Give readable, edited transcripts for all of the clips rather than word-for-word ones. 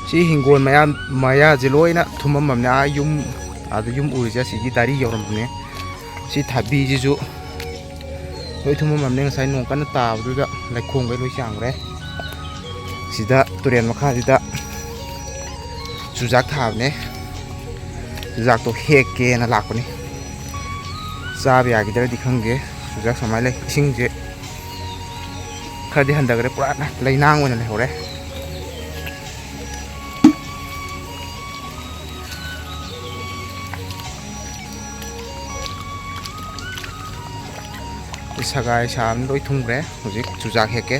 ꯁꯤ ꯍꯤꯡꯒꯣꯜ ꯃꯌꯥꯁꯦ ꯂꯣꯏꯅ ꯊꯨꯝꯃꯝꯃꯕꯅꯦ ꯌꯨꯝ ꯑꯗꯨ ꯌꯨꯝ ꯎꯔꯤꯁꯦ ꯑꯁꯤꯒꯤ ꯗꯥꯔꯤ ꯌꯧꯔꯝꯕꯅꯦ ꯁꯤ ꯊꯕꯤꯁꯤꯁꯨ ꯂꯣꯏ ꯊꯨꯝꯃꯝꯃꯕꯅꯦ ꯉꯁꯥꯏ ꯅꯣꯡ ꯀꯟꯅ ꯇꯥꯕꯗꯨꯗ ꯂꯩꯈꯣꯝꯒꯩ ꯂꯣꯏ ꯆꯥꯡꯈ꯭ꯔꯦ ꯁꯤꯗ ꯇꯨꯔꯦꯟ ꯃꯈꯥꯁꯤꯗ ꯆꯨꯖꯥꯛ ꯊꯥꯕꯅꯦ ꯆꯨꯖꯥꯛꯇꯣ ꯍꯦꯛꯀꯦꯅ ꯂꯥꯛꯄꯅꯤ ꯆꯥꯕ ꯌꯥꯈꯤꯗ꯭ꯔꯗꯤ ꯈꯪꯗꯦ ꯆꯨꯖꯥꯛ ꯁꯨꯃꯥꯏꯅ ꯂꯩ ꯏꯁꯤꯡꯁꯦ ꯈꯔꯗꯤ ꯍꯟꯊꯈ꯭ꯔꯦ ꯄꯨꯔꯥ ꯂꯩꯅꯥꯡ ꯑꯣꯏꯅ ꯂꯩꯍꯧꯔꯦ ꯁꯒꯥꯏ ꯁꯥꯕꯅ ꯂꯣꯏ ꯊꯨꯝꯈ꯭ꯔꯦ ꯍꯧꯖꯤꯛ ꯆꯨꯖꯥꯛ ꯍꯦꯛꯀꯦ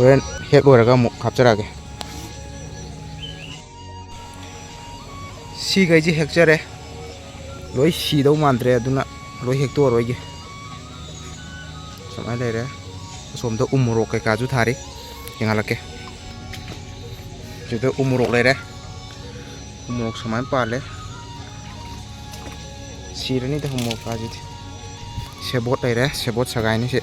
ꯍꯣꯔꯦꯟ ꯍꯦꯛ ꯂꯣꯏꯔꯒ ꯑꯃꯨꯛ ꯍꯥꯞꯆꯔꯛꯑꯒꯦ ꯁꯤꯈꯩꯁꯤ ꯍꯦꯛꯆꯔꯦ ꯂꯣꯏ ꯁꯤꯗꯧ ꯃꯥꯟꯗ꯭ꯔꯦ ꯑꯗꯨꯅ ꯂꯣꯏ ꯍꯦꯛꯇꯣꯛꯑꯔꯣꯏꯒꯦ ꯁꯨꯃꯥꯏꯅ ꯂꯩꯔꯦ ꯑꯁꯣꯝꯗ ꯎ ꯃꯣꯔꯣꯛ ꯀꯩꯀꯥꯁꯨ ꯊꯥꯔꯤ ꯌꯦꯡꯍꯜꯂꯛꯀꯦ ꯁꯤꯗ ꯎ ꯃꯣꯔꯣꯛ ꯂꯩꯔꯦ ꯎ ꯃꯣꯔꯣꯛ ꯁꯨꯃꯥꯏꯅ ꯄꯥꯜꯂꯦ ꯁꯤꯔꯅꯤꯗ ꯎ ꯃꯣꯔꯣꯛ ꯀꯥꯁꯤꯗꯤ ꯁꯦꯕꯣꯠ ꯂꯩꯔꯦ ꯁꯦꯕꯣꯠ ꯁꯒꯥꯏꯅꯤ ꯁꯤ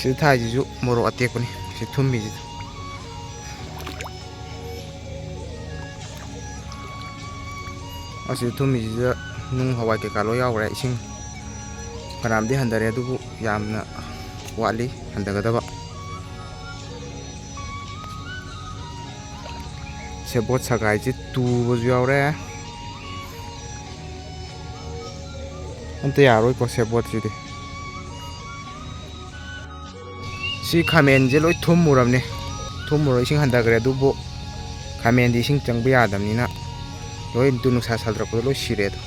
ꯁꯤꯗ ꯊꯥꯏꯁꯤꯁꯨ ꯃꯣꯔꯣꯛ ꯑꯇꯦꯛꯄꯅꯤ ꯁꯤ ꯊꯨꯝꯃꯤꯁꯤꯗ ꯑꯁꯤ ꯊꯨꯝꯃꯤꯁꯤꯗ ꯅꯨꯡ ꯍꯋꯥꯏ ꯀꯩꯀꯥ ꯂꯣꯏ ꯌꯥꯎꯈ꯭ꯔꯦ ꯏꯁꯤꯡ ꯐꯅꯌꯥꯝꯗꯤ ꯍꯟꯊꯔꯦ ꯑꯗꯨꯕꯨ ꯌꯥꯝꯅ ꯋꯥꯠꯂꯤ ꯍꯟꯊꯒꯗꯕ ꯁꯦꯕꯣꯠ ꯁꯒꯥꯏꯁꯤ ꯇꯨꯕꯁꯨ ꯌꯥꯎꯔꯦ ꯑꯝꯇ ꯌꯥꯔꯣꯏꯀꯣ ꯁꯦꯕꯣꯠꯁꯤꯗꯤ ꯁꯤ ꯈꯥꯃꯦꯟꯁꯦ ꯂꯣꯏ ꯊꯨꯝꯃꯨꯔꯕꯅꯤ ꯊꯨꯝꯃꯨꯔ ꯏꯁꯤꯡ ꯍꯟꯊꯈ꯭ꯔꯦ ꯑꯗꯨꯕꯨ ꯈꯥꯃꯦꯟꯗꯤ ꯏꯁꯤꯡ ꯆꯪꯕ ꯌꯥꯗꯕꯅꯤꯅ ꯂꯣꯏ ꯅꯨꯡꯁꯥ ꯁꯥꯗ꯭ꯔꯛꯄꯗ ꯂꯣꯏ ꯁꯤꯔꯦ ꯑꯗꯣ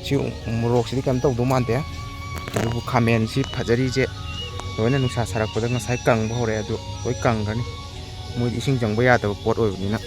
ꯁꯤ ꯃꯣꯔꯣꯛꯁꯤꯗꯤ ꯀꯩꯝ ꯇꯧꯗꯧ ꯃꯥꯟꯗꯦ ꯑꯗꯨꯕꯨ ꯈꯥꯃꯦꯟꯁꯤ ꯐꯖꯔꯤꯁꯦ ꯂꯣꯏꯅ ꯅꯨꯡꯁꯥ ꯁꯥꯔꯛꯄꯗ ꯉꯁꯥꯏ ꯀꯪꯕ ꯍꯧꯔꯛꯑꯦ ꯑꯗꯨ ꯂꯣꯏ ꯀꯪꯈ꯭ꯔꯅꯤ ꯃꯣꯏꯗꯤ ꯏꯁꯤꯡ ꯆꯪꯕ ꯌꯥꯗꯕ ꯄꯣꯠ ꯑꯣꯏꯕꯅꯤꯅ